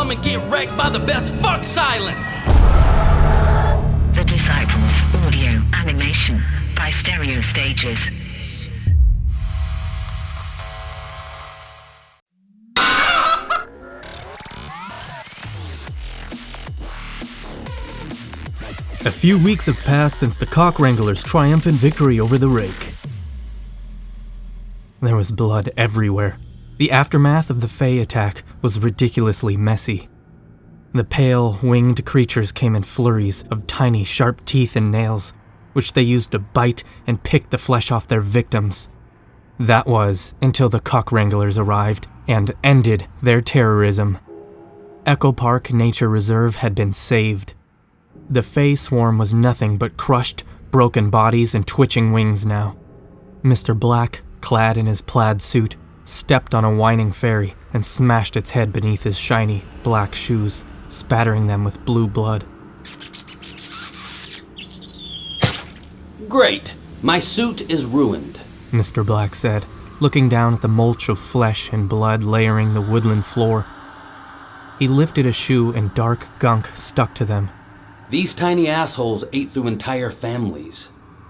installment get wrecked by the best fuck silence. The Disciples Audio Animation by Stereo Stages. A few weeks have passed since the Wranglers' triumphant victory over the Rake. There was blood everywhere. The aftermath of the Fae attack was ridiculously messy. The pale, winged creatures came in flurries of tiny, sharp teeth and nails, which they used to bite and pick the flesh off their victims. That was until the Wranglers arrived and ended their terrorism. Echo Park Nature Reserve had been saved. The Fae swarm was nothing but crushed, broken bodies and twitching wings now. Mr. Black, clad in his plaid suit, stepped on a whining fairy and smashed its head beneath his shiny, black shoes, spattering them with blue blood. Great. My suit is ruined, Mr. Black said, looking down at the mulch of flesh and blood layering the woodland floor. He lifted a shoe and dark gunk stuck to them. These tiny assholes ate through entire families.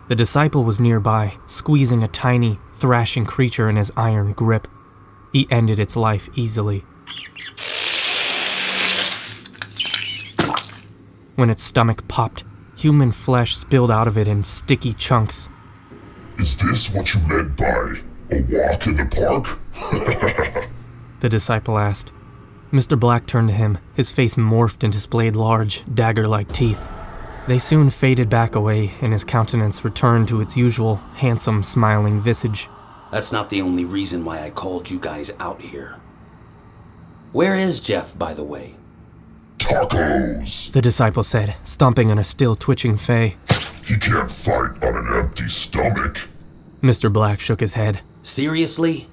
The disciple was nearby, squeezing a tiny, thrashing creature in his iron grip. He ended its life easily. When its stomach popped, human flesh spilled out of it in sticky chunks. Is this what you meant by a walk in the park? The disciple asked. Mr. Black turned to him, his face morphed and displayed large, dagger-like teeth. They soon faded back away, and his countenance returned to its usual, handsome, smiling visage. That's not the only reason why I called you guys out here. Where is Jeff, by the way? Tacos! The disciple said, stomping on a still twitching Fae. He can't fight on an empty stomach. Mr. Black shook his head. Seriously?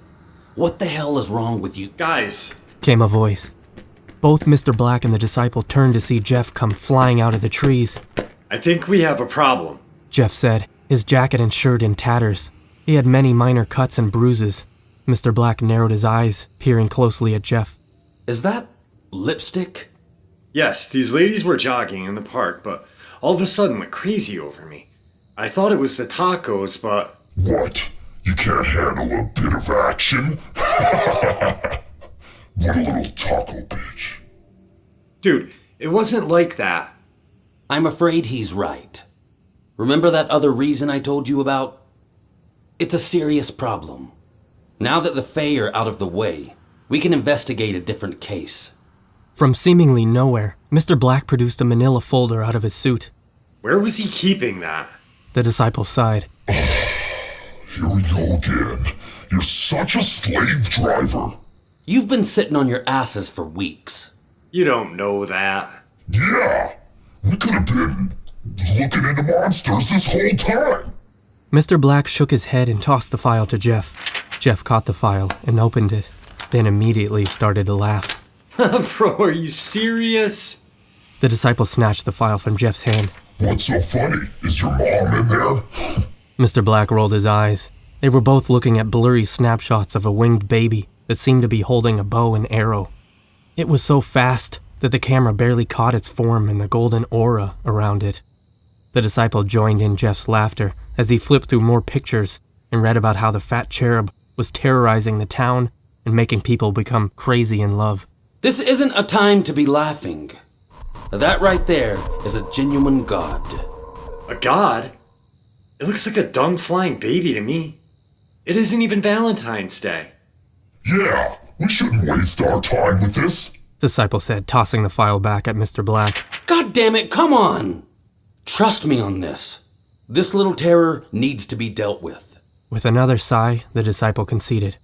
What the hell is wrong with you? Guys, came a voice. Both Mr. Black and the disciple turned to see Jeff come flying out of the trees. I think we have a problem, Jeff said, his jacket and shirt in tatters. He had many minor cuts and bruises. Mr. Black narrowed his eyes, peering closely at Jeff. Is that lipstick? Yes, these ladies were jogging in the park, but all of a sudden went crazy over me. I thought it was the tacos, but... What? You can't handle a bit of action? What a little taco bitch. Dude, it wasn't like that. I'm afraid he's right. Remember that other reason I told you about? It's a serious problem. Now that the Fae are out of the way, we can investigate a different case. From seemingly nowhere, Mr. Black produced a manila folder out of his suit. Where was he keeping that? The disciple sighed. Here we go again. You're such a slave driver. You've been sitting on your asses for weeks. You don't know that. Yeah, we could have been looking into monsters this whole time. Mr. Black shook his head and tossed the file to Jeff. Jeff caught the file and opened it, then immediately started to laugh. Bro, are you serious? The disciple snatched the file from Jeff's hand. What's so funny? Is your mom in there? Mr. Black rolled his eyes. They were both looking at blurry snapshots of a winged baby that seemed to be holding a bow and arrow. It was so fast that the camera barely caught its form and the golden aura around it. The disciple joined in Jeff's laughter as he flipped through more pictures and read about how the fat cherub was terrorizing the town and making people become crazy in love. This isn't a time to be laughing. That right there is a genuine god. A god? It looks like a dumb flying baby to me. It isn't even Valentine's Day. Yeah, we shouldn't waste our time with this, Disciple said, tossing the file back at Mr. Black. God damn it, come on! Trust me on this. This little terror needs to be dealt with. With another sigh, the disciple conceded.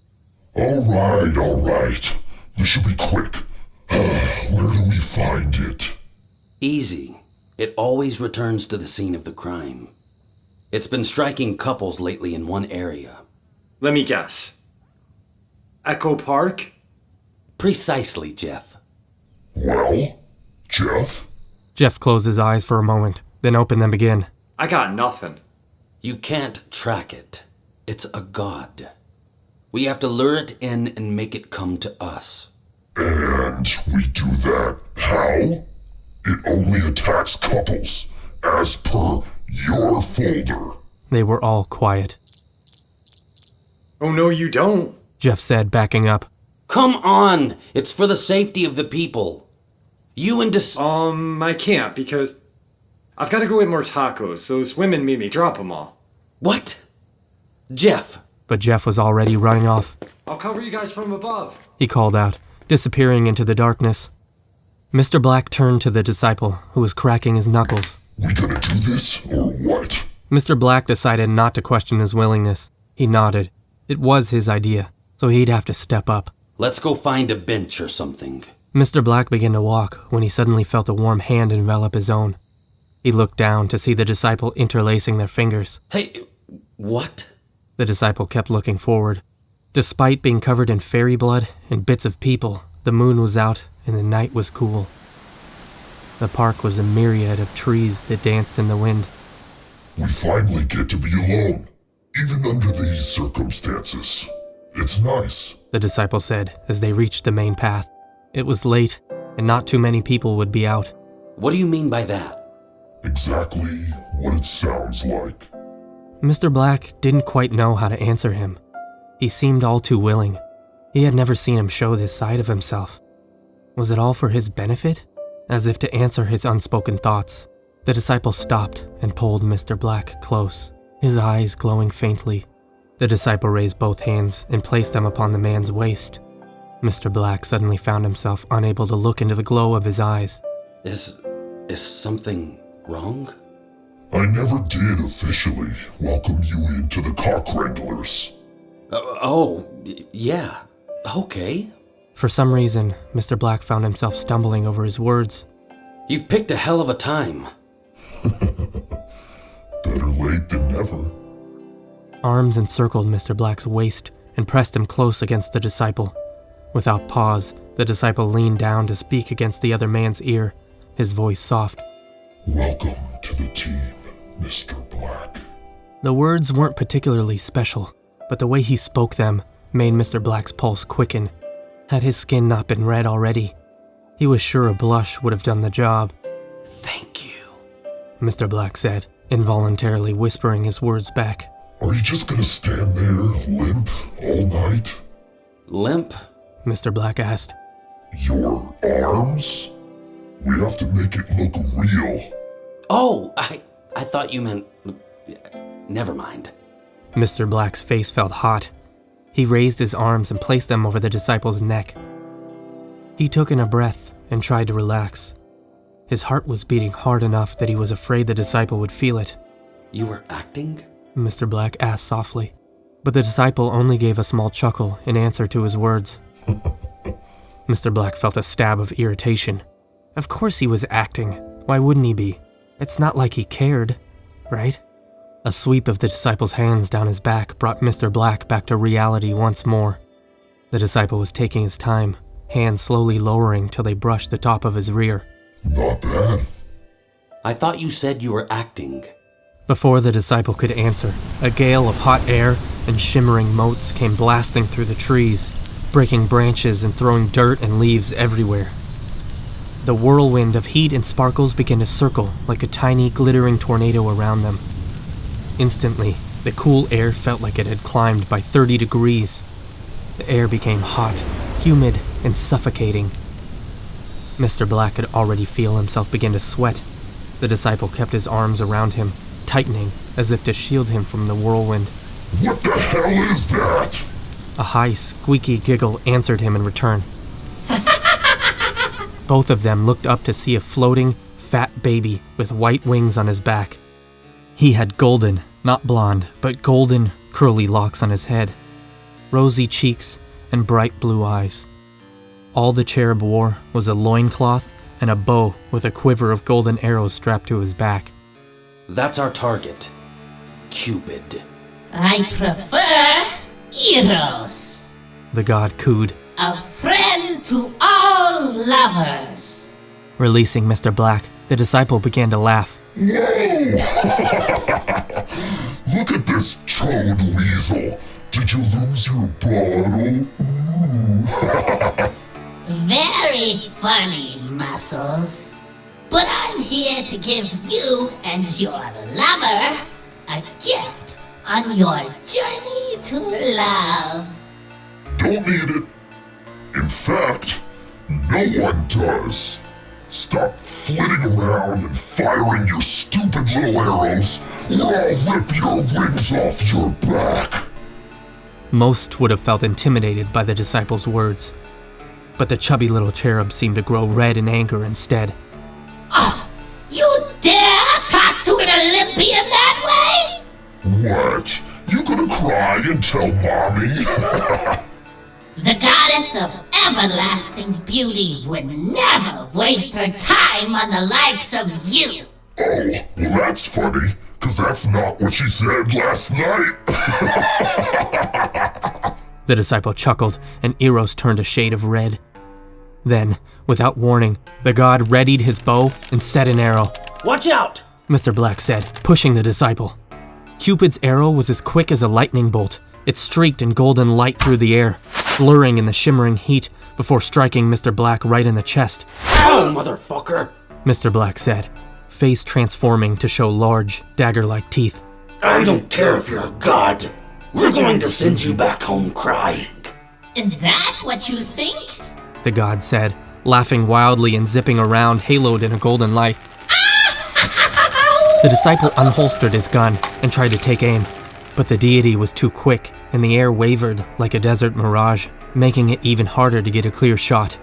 All right. This should be quick. Where do we find it? Easy. It always returns to the scene of the crime. It's been striking couples lately in one area. Let me guess. Echo Park? Precisely, Jeff. Well, Jeff? Jeff closed his eyes for a moment, then opened them again. I got nothing. You can't track it. It's a god. We have to lure it in and make it come to us. And And we do that how? It only attacks couples, as per your folder. They were all quiet. Oh, no, you don't. Jeff said, backing up. Come on! It's for the safety of the people. You and I can't because I've got to go eat more tacos. Those women made me drop them all. What? Jeff! But Jeff was already running off. I'll cover you guys from above. He called out, disappearing into the darkness. Mr. Black turned to the disciple, who was cracking his knuckles. We gonna do this, or what? Mr. Black decided not to question his willingness. He nodded. It was his idea, so he'd have to step up. Let's go find a bench or something. Mr. Black began to walk when he suddenly felt a warm hand envelop his own. He looked down to see the disciple interlacing their fingers. Hey, what? The disciple kept looking forward. Despite being covered in fairy blood and bits of people, the moon was out and the night was cool. The park was a myriad of trees that danced in the wind. We finally get to be alone, even under these circumstances. It's nice. The disciple said as they reached the main path. It was late, and not too many people would be out. What do you mean by that? Exactly what it sounds like. Mr. Black didn't quite know how to answer him. He seemed all too willing. He had never seen him show this side of himself. Was it all for his benefit? As if to answer his unspoken thoughts, the disciple stopped and pulled Mr. Black close, his eyes glowing faintly. The disciple raised both hands and placed them upon the man's waist. Mr. Black suddenly found himself unable to look into the glow of his eyes. Is something wrong? I never did officially welcome you into the Wranglers. Yeah. Okay. For some reason, Mr. Black found himself stumbling over his words. You've picked a hell of a time. Better late than never. Arms encircled Mr. Black's waist and pressed him close against the disciple. Without pause, the disciple leaned down to speak against the other man's ear, his voice soft. Welcome to the team, Mr. Black. The words weren't particularly special, but the way he spoke them made Mr. Black's pulse quicken. Had his skin not been red already, he was sure a blush would have done the job. Thank you, Mr. Black said, involuntarily whispering his words back. Are you just gonna stand there, limp, all night? Limp? Mr. Black asked. Your arms? We have to make it look real. Oh, I thought you meant... Never mind. Mr. Black's face felt hot. He raised his arms and placed them over the disciple's neck. He took in a breath and tried to relax. His heart was beating hard enough that he was afraid the disciple would feel it. You were acting? Mr. Black asked softly, but the disciple only gave a small chuckle in answer to his words. Mr. Black felt a stab of irritation. Of course he was acting. Why wouldn't he be? It's not like he cared, right? A sweep of the disciple's hands down his back brought Mr. Black back to reality once more. The disciple was taking his time, hands slowly lowering till they brushed the top of his rear. Not bad. I thought you said you were acting. Before the disciple could answer, a gale of hot air and shimmering motes came blasting through the trees, breaking branches and throwing dirt and leaves everywhere. The whirlwind of heat and sparkles began to circle like a tiny, glittering tornado around them. Instantly, the cool air felt like it had climbed by 30 degrees. The air became hot, humid, and suffocating. Mr. Black could already feel himself begin to sweat. The disciple kept his arms around him, tightening as if to shield him from the whirlwind. What the hell is that? A high, squeaky giggle answered him in return. Both of them looked up to see a floating, fat baby with white wings on his back. He had golden, not blonde, but golden, curly locks on his head, rosy cheeks, and bright blue eyes. All the cherub wore was a loincloth and a bow with a quiver of golden arrows strapped to his back. That's our target. Cupid. I prefer Eros, The god cooed, a friend to all lovers. Releasing Mr. Black, the disciple began to laugh. Whoa! Look at this toad weasel. Did you lose your bottle? Ooh. Very funny, Muscles. But I'm here to give you and your lover a gift on your journey to love. Don't need it. In fact, no one does. Stop flitting around and firing your stupid little arrows, or I'll rip your wings off your back. Most would have felt intimidated by the disciples' words, but the chubby little cherub seemed to grow red in anger instead. Oh, you dare talk to an Olympian that way? What? You gonna cry and tell Mommy? The goddess of everlasting beauty would never waste her time on the likes of you. Oh, well that's funny, cause that's not what she said last night. The disciple chuckled, and Eros turned a shade of red. Then, without warning, the god readied his bow and set an arrow. Watch out! Mr. Black said, pushing the disciple. Cupid's arrow was as quick as a lightning bolt. It streaked in golden light through the air, blurring in the shimmering heat before striking Mr. Black right in the chest. Ow, motherfucker! Mr. Black said, face transforming to show large, dagger-like teeth. I don't care if you're a god. We're going to send you back home crying. Is that what you think? The god said, laughing wildly and zipping around, haloed in a golden light. The disciple unholstered his gun and tried to take aim, but the deity was too quick, and the air wavered like a desert mirage, making it even harder to get a clear shot.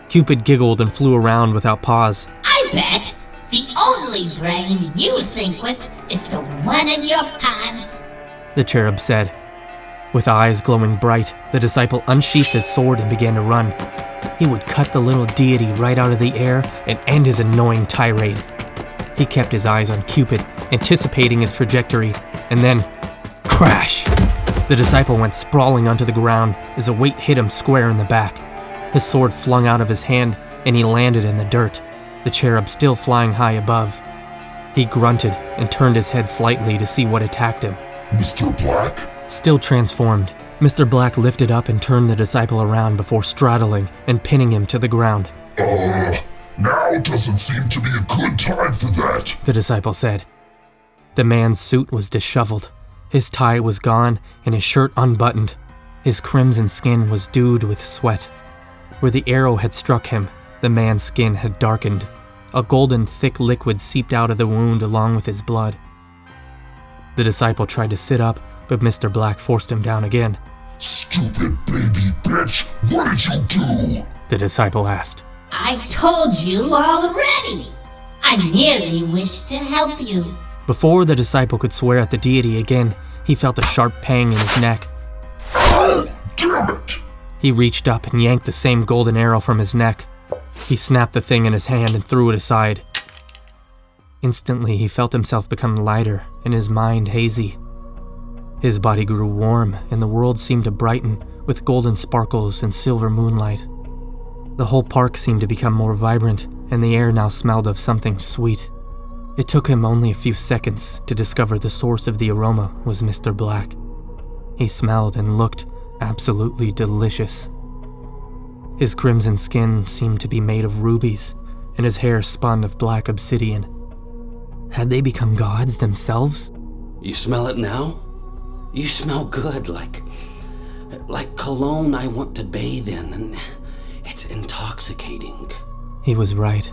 Cupid giggled and flew around without pause. I bet the only brain you think with is the one in your pants. The cherub said. With eyes glowing bright, the disciple unsheathed his sword and began to run. He would cut the little deity right out of the air and end his annoying tirade. He kept his eyes on Cupid, anticipating his trajectory, and then, crash! The disciple went sprawling onto the ground as a weight hit him square in the back. His sword flung out of his hand, and he landed in the dirt, the cherub still flying high above. He grunted and turned his head slightly to see what attacked him. Mr. Black? Still transformed, Mr. Black lifted up and turned the disciple around before straddling and pinning him to the ground. Now doesn't seem to be a good time for that, the disciple said. The man's suit was disheveled. His tie was gone and his shirt unbuttoned. His crimson skin was dewed with sweat. Where the arrow had struck him, the man's skin had darkened. A golden thick liquid seeped out of the wound along with his blood. The disciple tried to sit up, but Mr. Black forced him down again. Stupid baby bitch, what did you do? The disciple asked. I told you already. I merely wished to help you. Before the disciple could swear at the deity again, he felt a sharp pang in his neck. Oh, damn it! He reached up and yanked the same golden arrow from his neck. He snapped the thing in his hand and threw it aside. Instantly, he felt himself become lighter and his mind hazy. His body grew warm and the world seemed to brighten with golden sparkles and silver moonlight. The whole park seemed to become more vibrant and the air now smelled of something sweet. It took him only a few seconds to discover the source of the aroma was Mr. Black. He smelled and looked absolutely delicious. His crimson skin seemed to be made of rubies, and his hair spun of black obsidian. Had they become gods themselves? You smell it now? You smell good, like cologne I want to bathe in, and it's intoxicating. He was right.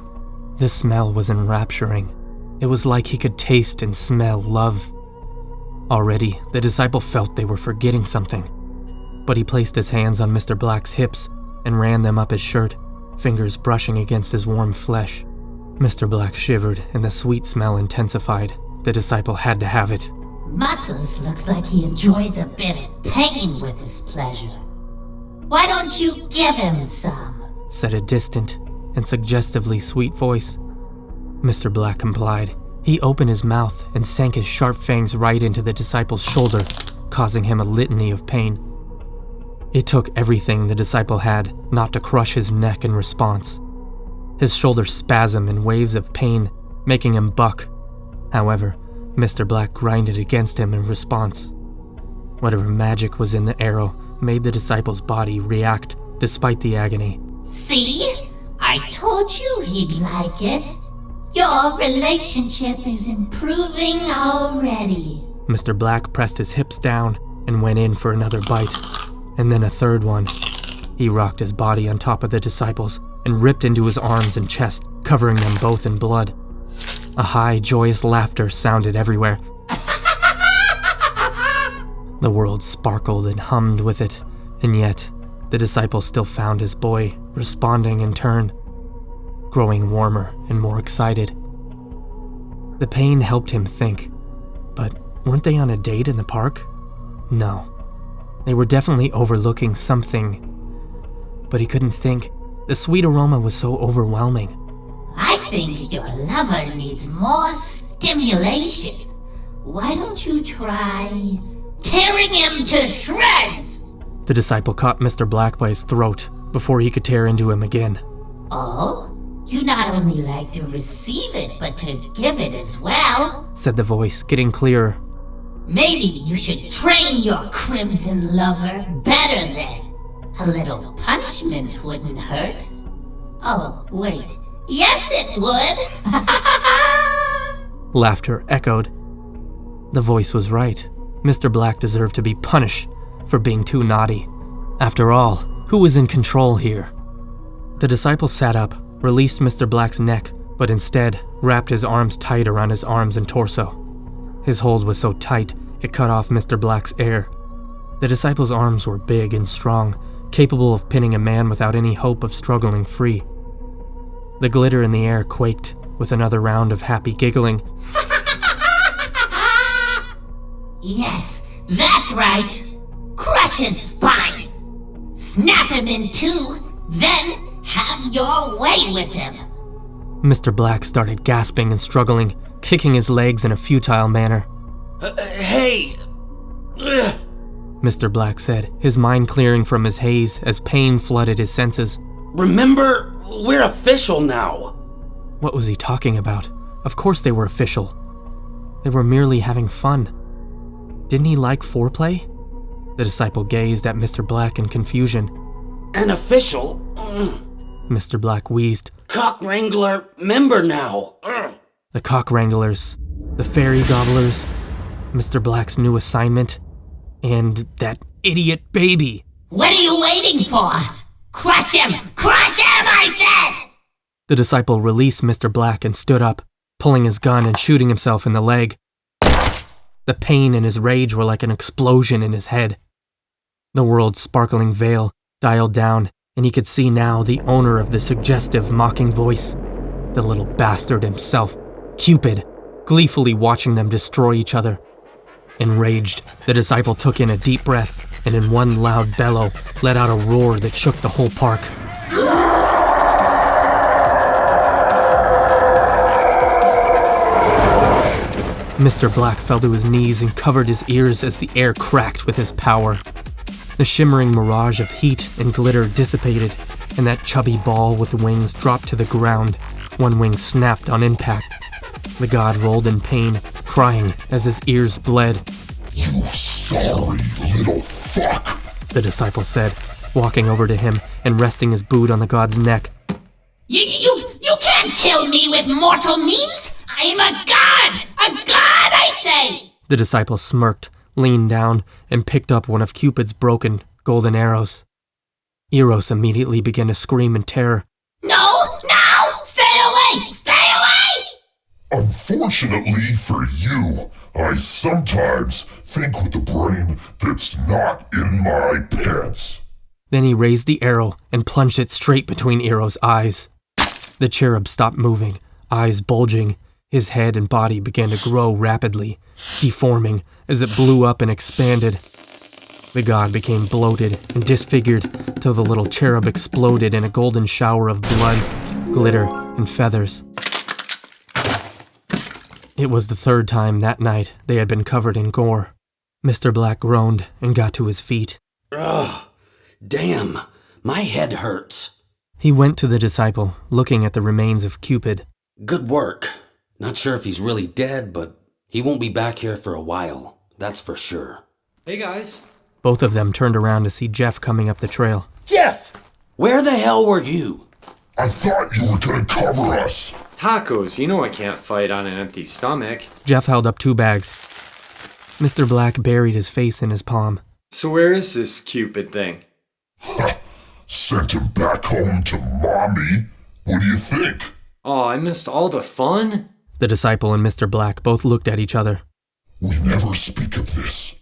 The smell was enrapturing. It was like he could taste and smell love. Already, the disciple felt they were forgetting something. But he placed his hands on Mr. Black's hips and ran them up his shirt, fingers brushing against his warm flesh. Mr. Black shivered and the sweet smell intensified. The disciple had to have it. Muscles looks like he enjoys a bit of pain with his pleasure. Why don't you give him some? Said a distant and suggestively sweet voice. Mr. Black complied. He opened his mouth and sank his sharp fangs right into the disciple's shoulder, causing him a litany of pain. It took everything the disciple had not to crush his neck in response. His shoulders spasmed in waves of pain, making him buck. However, Mr. Black grinded against him in response. Whatever magic was in the arrow made the disciple's body react despite the agony. See? I told you he'd like it. Your relationship is improving already. Mr. Black pressed his hips down and went in for another bite, and then a third one. He rocked his body on top of the disciples and ripped into his arms and chest, covering them both in blood. A high, joyous laughter sounded everywhere. The world sparkled and hummed with it, and yet the disciple still found his boy responding in turn, growing warmer and more excited. The pain helped him think, but weren't they on a date in the park? No. They were definitely overlooking something, but he couldn't think. The sweet aroma was so overwhelming. I think your lover needs more stimulation. Why don't you try tearing him to shreds? The disciple caught Mr. Black by his throat before he could tear into him again. Oh? You not only like to receive it, but to give it as well, said the voice, getting clearer. Maybe you should train your crimson lover better then. A little punishment wouldn't hurt. Oh, wait. Yes, it would! Laughter echoed. The voice was right. Mr. Black deserved to be punished for being too naughty. After all, who was in control here? The disciple sat up, released Mr. Black's neck, but instead wrapped his arms tight around his arms and torso. His hold was so tight, it cut off Mr. Black's air. The disciple's arms were big and strong, capable of pinning a man without any hope of struggling free. The glitter in the air quaked with another round of happy giggling. Yes, that's right. Crush his spine. Snap him in two, then have your way with him. Mr. Black started gasping and struggling, kicking his legs in a futile manner. Hey! Ugh. Mr. Black said, his mind clearing from his haze as pain flooded his senses. Remember, we're official now. What was he talking about? Of course they were official. They were merely having fun. Didn't he like foreplay? The disciple gazed at Mr. Black in confusion. An official? Mr. Black wheezed. Cock Wrangler member now. Ugh. The Cock Wranglers, the Fairy Gobblers, Mr. Black's new assignment, and that idiot baby. What are you waiting for? Crush him! Crush him, I said! The disciple released Mr. Black and stood up, pulling his gun and shooting himself in the leg. The pain and his rage were like an explosion in his head. The world's sparkling veil dialed down, and he could see now the owner of the suggestive, mocking voice, the little bastard himself, Cupid, gleefully watching them destroy each other. Enraged, the disciple took in a deep breath and in one loud bellow let out a roar that shook the whole park. Mr. Black fell to his knees and covered his ears as the air cracked with his power. The shimmering mirage of heat and glitter dissipated, and that chubby ball with wings dropped to the ground. One wing snapped on impact. The god rolled in pain, crying as his ears bled. You sorry little fuck! The disciple said, walking over to him and resting his boot on the god's neck. You can't kill me with mortal means! I am a god! A god, I say! The disciple smirked, leaned down, and picked up one of Cupid's broken golden arrows. Eros immediately began to scream in terror. No! Stay away! Stay away! Unfortunately for you, I sometimes think with the brain that's not in my pants. Then he raised the arrow and plunged it straight between Eros' eyes. The cherub stopped moving, eyes bulging. His head and body began to grow rapidly, deforming as it blew up and expanded. The god became bloated and disfigured till the little cherub exploded in a golden shower of blood, glitter, and feathers. It was the third time that night they had been covered in gore. Mr. Black groaned and got to his feet. Ugh. Damn, my head hurts. He went to the disciple, looking at the remains of Cupid. Good work. Not sure if he's really dead, but he won't be back here for a while. That's for sure. Hey guys. Both of them turned around to see Jeff coming up the trail. Jeff! Where the hell were you? I thought you were gonna cover us. Tacos, you know I can't fight on an empty stomach. Jeff held up 2 bags. Mr. Black buried his face in his palm. So where is this Cupid thing? Sent him back home to Mommy. What do you think? Oh, I missed all the fun? The disciple and Mr. Black both looked at each other. We never speak of this.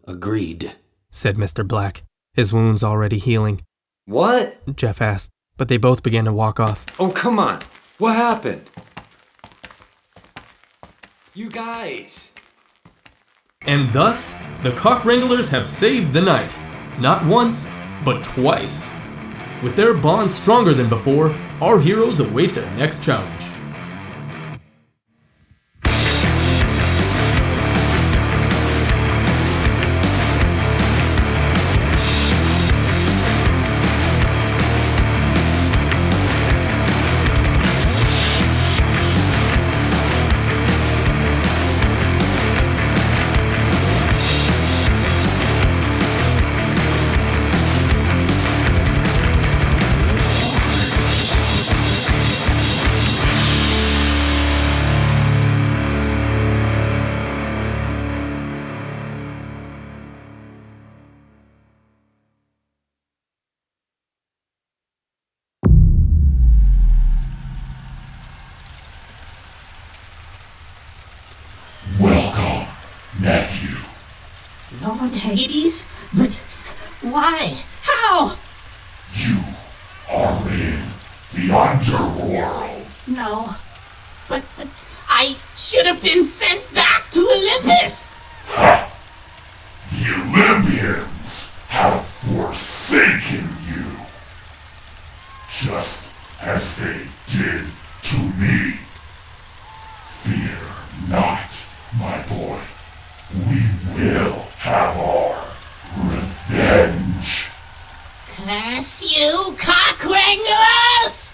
Agreed, said Mr. Black, his wounds already healing. What? Jeff asked, but they both began to walk off. Oh, come on. What happened? You guys. And thus, the Cock Wranglers have saved the night. Not once, but twice. With their bond stronger than before, our heroes await their next challenge. Welcome, nephew. Lord Hades? But why? How? You are in the underworld. No. But I should have been sent back to Olympus! The Olympians have forsaken you, just as they did to me. Fear not, my boy. We will have our revenge. Curse you, Cock Wranglers!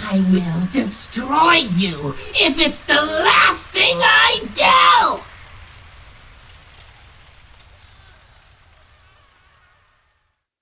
I will destroy you if it's the last thing I do!